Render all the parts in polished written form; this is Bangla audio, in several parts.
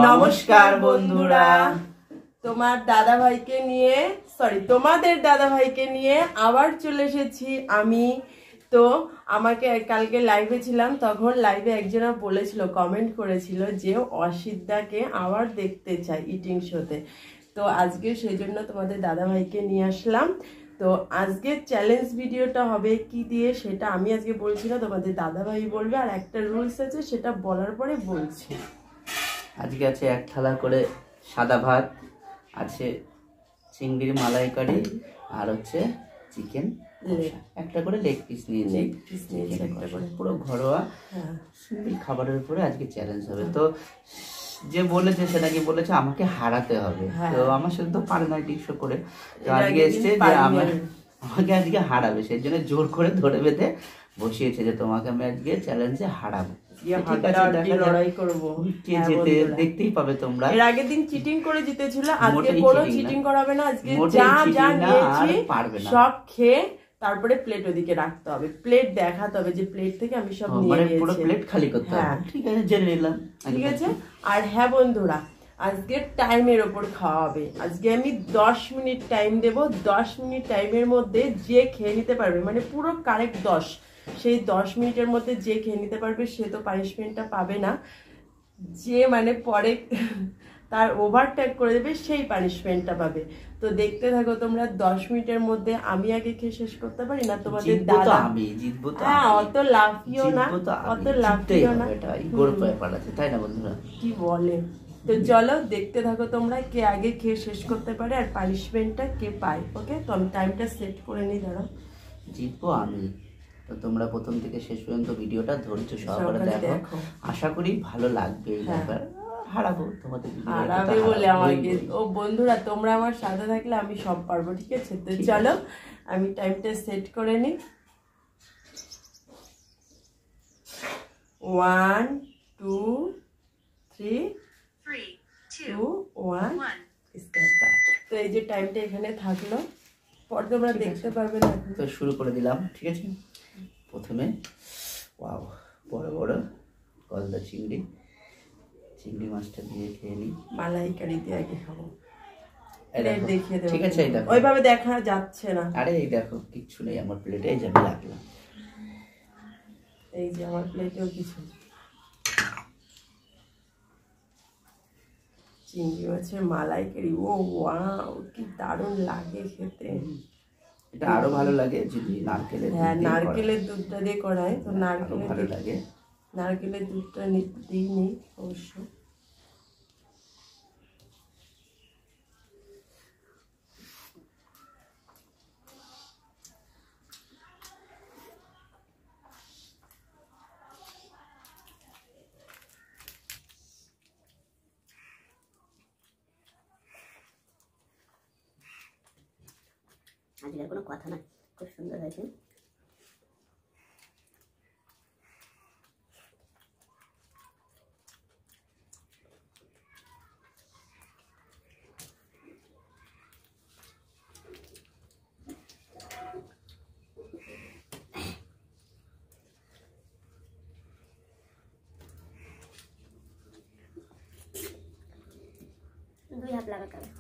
নমস্কার বন্ধুরা, তোমাদের দাদা ভাইকে নিয়ে আবার চলে এসেছি আমি। তো আমাকে কালকে লাইভে ছিলাম, তখন লাইভে একজনা বলেছিল, কমেন্ট করেছিল যে অসিতদাকে আবার দেখতে চাই ইটিং শোতে। তো আজকে সেই জন্য তোমাদের দাদা ভাইকে নিয়ে আসলাম। তো আজকের চ্যালেঞ্জ ভিডিওটা হবে কি দিয়ে সেটা আমি আজকে বলছি না, তোমাদের দাদা ভাই বলবে। আর একটা রুলস আছে, সেটা বলার পরে বলছি। আজকে আছে এক থালা করে সাদা ভাত, আছে চিংড়ির মালাইকারি, আর হচ্ছে চিকেন একটা করে লেগ পিস নিয়েছি। পুরো ঘরোয়া সিম্পল খাবারের উপরে আজকে চ্যালেঞ্জ হবে। তো যে বলেছে সেটা কি বলেছে, আমাকে হারাতে হবে। তো আমার সাথে তো পারে না টিকশো করে, তো আজকে এসছে যে আমাকে আজকে হারাবে, সেই জন্য জোর করে ধরে বেঁধে বসিয়েছে যে তোমাকে আমি আজকে চ্যালেঞ্জে হারাবো। দেখতেই পাবে তোমরা। এর আগের দিন চিটিং করে জিতেছিল, আজকে কোনো চিটিং করাবে না। আজকে যা যা নিয়েছি সব খেয়ে তারপরে প্লেট ওদিকে রাখতে হবে, প্লেট দেখাতে হবে যে প্লেট থেকে আমি সব নিয়ে নিয়েছি, পুরো প্লেট খালি করতে হবে। ঠিক আছে, জেনে নিলাম। ঠিক আছে। আর হ্যাঁ বন্ধুরা, আজকে টাইমের ওপর খাওয়া হবে। আজকে আমি 10 মিনিট টাইম দেব। 10 মিনিট টাইমের মধ্যে যে খেয়ে নিতে পারবে, মানে পুরো কারেক্ট 10, সেই 10 মিনিটের মধ্যে যে খেয়ে নিতে পারবে সে তো পানিশমেন্টটা পাবে না। যে মানে পরে তার ওভারটেক করে দেবে সেই পানিশমেন্টটা পাবে। তো দেখতে থাকো তোমরা। 10 মিনিটের মধ্যে আমি আগে খেয়ে শেষ করতে পারি না, তোমাদের দাদা আমি জিতবো। হ্যাঁ, অত লাফিও না, অত লাফিও না, তাই না বন্ধুরা? কি বলে। তো চলো দেখতে থাকো তোমরা, কে আগে খেয়ে শেষ করতে পারে আর পানিশমেন্টটা কে পায়। ওকে, তো আমি টাইমটা সেট করে নিই, দাঁড়াও। জিতবো আমি। তো তোমরা প্রথম থেকে শেষ পর্যন্ত ভিডিওটা ধৈর্য সহকারে দেখো, আশা করি ভালো লাগবে। হারাবো তোমাদের, হারাবে বলে আমাকে। ও বন্ধুরা, তোমরা আমার সাথে থাকলে আমি সব পারবো। ঠিক আছে, তো চলো আমি টাইমটা সেট করে নিই। 1 2 3 2 1 স্টার্ট। তো এই যে টাইমটা এখানে থাকলো, পর তোমরা দেখতে পারবে না। তো শুরু করে দিলাম। ঠিক আছে, প্রথমে ওয়াও বড় বড় গলদা চিংড়ি মাছটা দিয়ে খেয়ে নিই। মালাইকারি দিয়ে আগে খাবো, দেখিয়ে দেবো। ঠিক আছে, ওইভাবে দেখা যাচ্ছে না। আরে এই দেখো, কিচ্ছু নেই আমার প্লেটে, এই যে আমি রাখলাম। এই যে আমার প্লেটেও কিছু চিংড়ি মাছের মালাইকারি। ও ওয়াও, কি দারুণ লাগে খেতে। এটা আরো ভালো লাগে যদি নারকেলের দুধটা দিয়ে করায়। তো ভালো লাগে। নারকেলের দুধটা দিইনি অবশ্য। আজকের কোনো কথা না, খুব সুন্দর হয়েছে। দুই হাত লাগাতে হবে।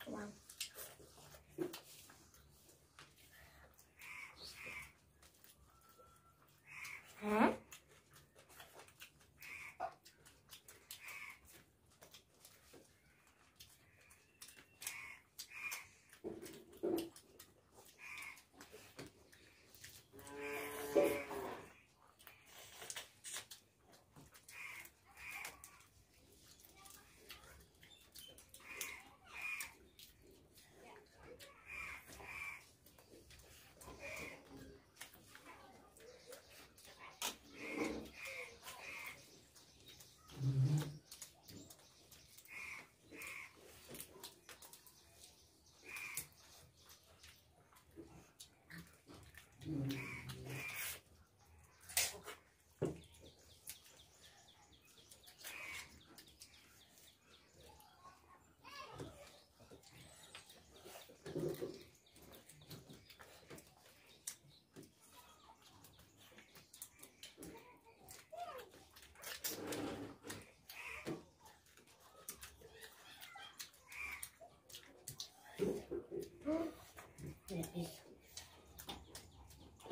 Wow. Hả?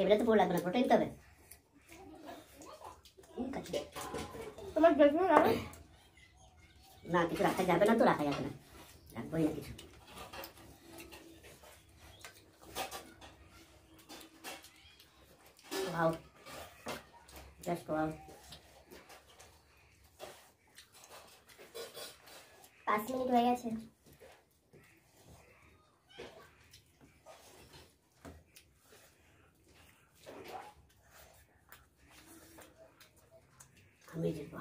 এবারে তো পুরো লাগবে না, পুরোটা নিতে হবে। তোমার দেখবে না না, কিছু রাখা যাবে না, তো রাখা যাবে না, রাখবোই না কিছু। Wow. Just wow. 5 মিনিট হয়ে গেছে। আমি দেখবো।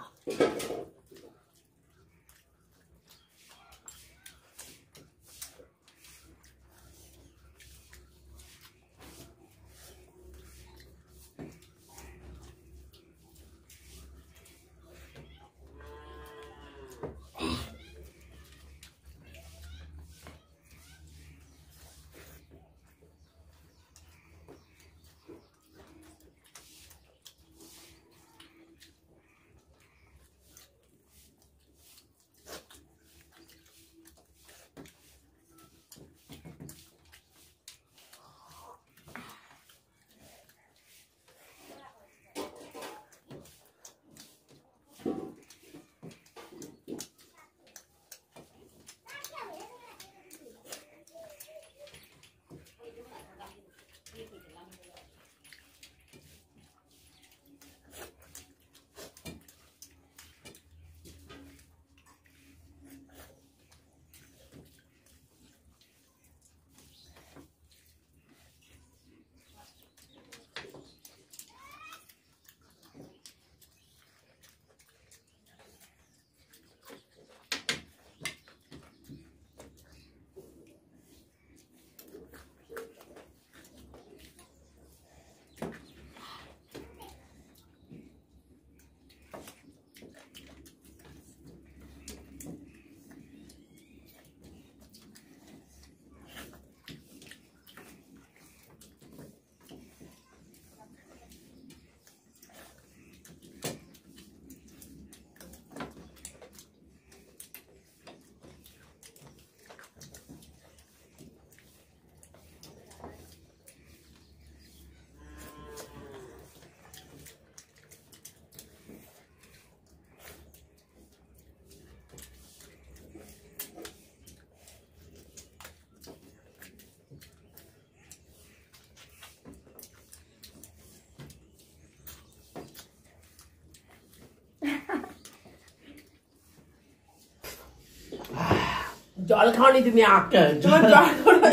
জল খাওনি তুমি আটটা তোমার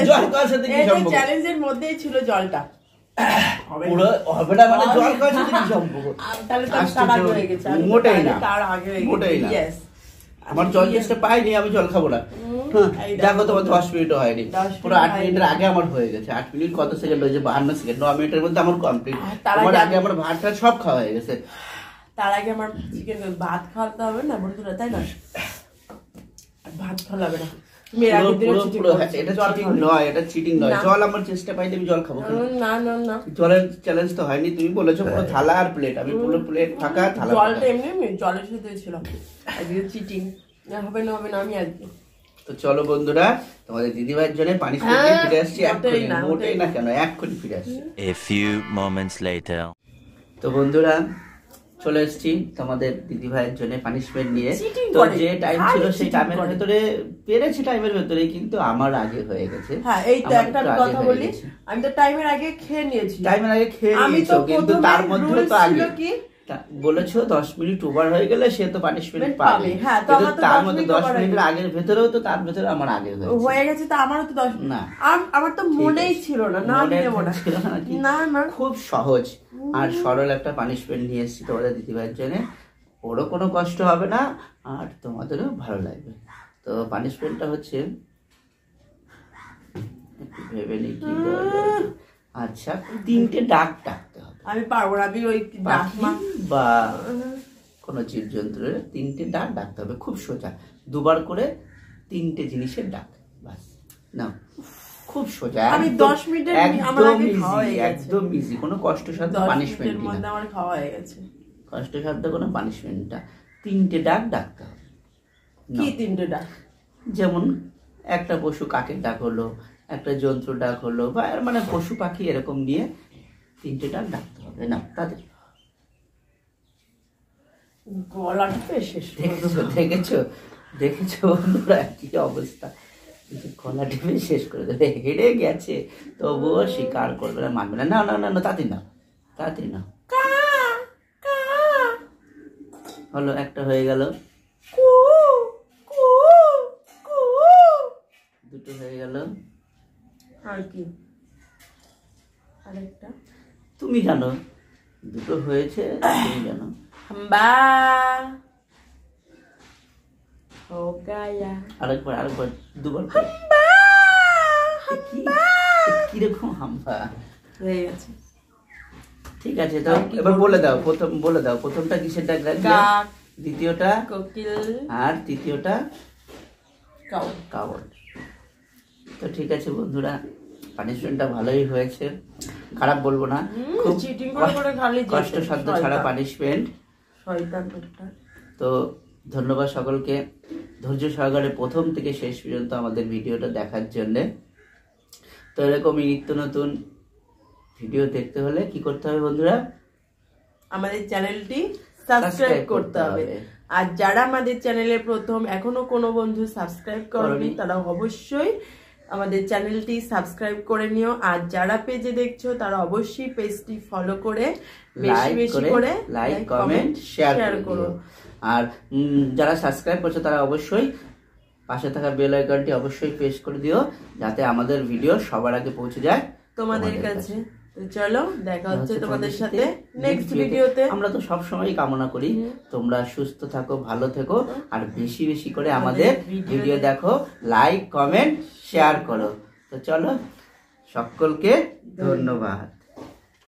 জল খাওয়ার সাথে কি সম্পর্ক? চ্যালেঞ্জের মধ্যেই ছিল জলটা। পুরো হবে না মানে জল খাওয়ার সাথে কি সম্পর্ক? তাহলে তো তার আগে হয়ে গেছে। মোটেই না, তার আগে হয়ে মোটেই গেছে। না। Yes. আমার জল চেষ্টা পাইনি, আমি জল খাবো না। দেখো তোমার 10 মিনিটও হয়নি, 10 পুরো 8 মিনিটের আগে আমার হয়ে গেছে। 8 মিনিট কত সেকেন্ড হয়েছে? 52 সেকেন্ড। 9 মিনিটের মধ্যে আমার কমপ্লিট। তার তোমার আগে আগে আমার ভাতটা সব খাওয়া হয়ে গেছে। তার আগে আমার চিকেন ভাত খাওয়াতে হবে না বন্ধুরা, তাই না? ভাত খাওয়াবে না। তুমি এর আগের দিনও cheating করেছো। এটা জল চিটিং খাওনি। নয়, এটা চিটিং নয়। না। জল আমার চেষ্টা পাইলে আমি জল খাবো কেন? না না না, জলের চ্যালেঞ্জ তো হয়নি। তুমি বলেছো পুরো থালা আর প্লেট, আমি পুরো প্লেট ফাঁকা, থালা জলটা ফাঁকা। এমনি এমনি জলের সাথে ছিল। আজকে চিটিং হবে না, হবে না, আমি আজকে তো চলো বন্ধুরা, তোমাদের দিদিভাইয়ের জন্য পানিশমেন্ট দিয়ে ফিরে আসছি। মোটেই না, মোটেই না কেন, এক্ষুনি ফিরে আসছি। A few moments later. তো বন্ধুরা চলে এসেছি তোমাদের দিদিভাইয়ের জন্য পানিশমেন্ট নিয়ে। Cheating তো করে, যে টাইম খালি ছিল সেই cheating টাইমের করে। ভেতরে পেরেছি, টাইমের ভেতরে, কিন্তু আমার আগে হয়ে গেছে। হ্যাঁ, এই তো আমার একটা একটু আমি আগে কথা হয়ে বলি। গেছে। আমি তো টাইমের আগে খেয়ে নিয়েছি। টাইমের আগে খেয়ে আমি নিয়েছো, তো কিন্তু প্রথমে তার মধ্যেও rules তো আগে ছিল কি? বলেছো 10 মিনিট ওভার হয়ে গেলে সে তো পানিশমেন্ট পাবে। পাবে। হ্যাঁ, তো কিন্তু আমার তো তার 10 মধ্যে মিনিট 10 over মিনিটের হয়ে আগের ভেতরেও তো তার ভেতরে আমার আগে হয়েছে। হয়ে গেছে, তো আমারও তো 10 না। আমার তো ঠিক মনেই আছে। ছিল না, না মনে নিয়ে মনে ছিল না কি? না না। খুব সহজ আর সরল একটা পানিশমেন্ট নিয়ে এসেছি তোমাদের দিদিভাইয়ের জন্য। ওরও কোনো কষ্ট হবে না আর তোমাদেরও ভালো লাগবে। তো পানিশমেন্টটা হচ্ছে, একটু ভেবে নিই কি দেওয়া যায়। আচ্ছা, 3টে ডাক ডাকতে হবে। আমি পারবো না, আমি ওই ডাক পাখি বা কোনো জীবজন্তুর 3টে ডাক ডাকতে হবে, খুব সোজা। 2বার করে 3টে জিনিসের ডাক, বাস। না, খুব সোজা। আমি 10 মিনিটের আমার আগে খাওয়া হয়ে গেছে। একদম ইজি, কোনো কষ্টসাধ্য পানিশমেন্ট মধ্যে না। আমার খাওয়া হয়ে গেছে। কষ্টসাধ্য কোনো পানিশমেন্ট না। 3টে ডাক ডাকতে হবে। কি 3টে ডাক? যেমন একটা পশু কাকের ডাক হলো, একটা জন্তু ডাক হলো, বা মানে পশু পাখি এরকম নিয়ে 3টে ডাক ডাকতে হবে। না তাদের গলাটা শেষ দেখেছো বন্ধুরা কি অবস্থা, গলা টিপে শেষ করে দেবে। হেরে গেছে তবুও স্বীকার করবে না, মানবে না। না না না না, তাড়াতাড়ি না। হলো, একটা হয়ে গেল, 2টো হয়ে গেল। আর কি? আরেকটা তুমি জানো, 2টো হয়েছে, তুমি জানো। হাম্বা হো গায়া। আরেকবার 2বার কিরকম হাম্বা হয়ে গেছে। ঠিক আছে, তো এবার বলে দাও, প্রথমটা কিসের ডাক রাখবে, কাক, দ্বিতীয়টা কোকিল, আর তৃতীয়টা কাউ। কাওয়ার্ড। তো ঠিক আছে বন্ধুরা, পানিশমেন্টটা ভালোই হয়েছে, খারাপ বলবো না। খুব চিটিং করে খালি কষ্টসাধ্য ছাড়া পানিশমেন্ট। শয়তান একটা। তো ধন্যবাদ সকলকে ধৈর্য সহকারে প্রথম থেকে শেষ পর্যন্ত আমাদের ভিডিওটা দেখার জন্যে। তো এরকমই নিত্য নতুন ভিডিও দেখতে হলে কি করতে হবে বন্ধুরা? আমাদের চ্যানেলটি সাবস্ক্রাইব করতে হবে। আর যারা আমাদের চ্যানেলে প্রথম এখনো কোনো বন্ধু সাবস্ক্রাইব করেনি, তারা অবশ্যই আমাদের চ্যানেলটি সাবস্ক্রাইব করে নিও। আর যারা পেজে দেখছো তারা অবশ্যই পেজটি ফলো করে বেশি বেশি করে লাইক কমেন্ট শেয়ার করো। আর যারা সাবস্ক্রাইব করছো তারা অবশ্যই পাশে থাকা বেল আইকনটি অবশ্যই প্রেস করে দিও, যাতে আমাদের ভিডিও সবার আগে পৌঁছে যায় তোমাদের কাছে। তো চলো, দেখা হচ্ছে তোমাদের সাথে নেক্সট ভিডিওতে। আমরা তো সব সময় কামনা করি তোমরা সুস্থ থাকো, ভালো থেকো, আর বেশি বেশি করে আমাদের ভিডিও দেখো, লাইক কমেন্ট শেয়ার করো। তো চলো, সকলকে ধন্যবাদ।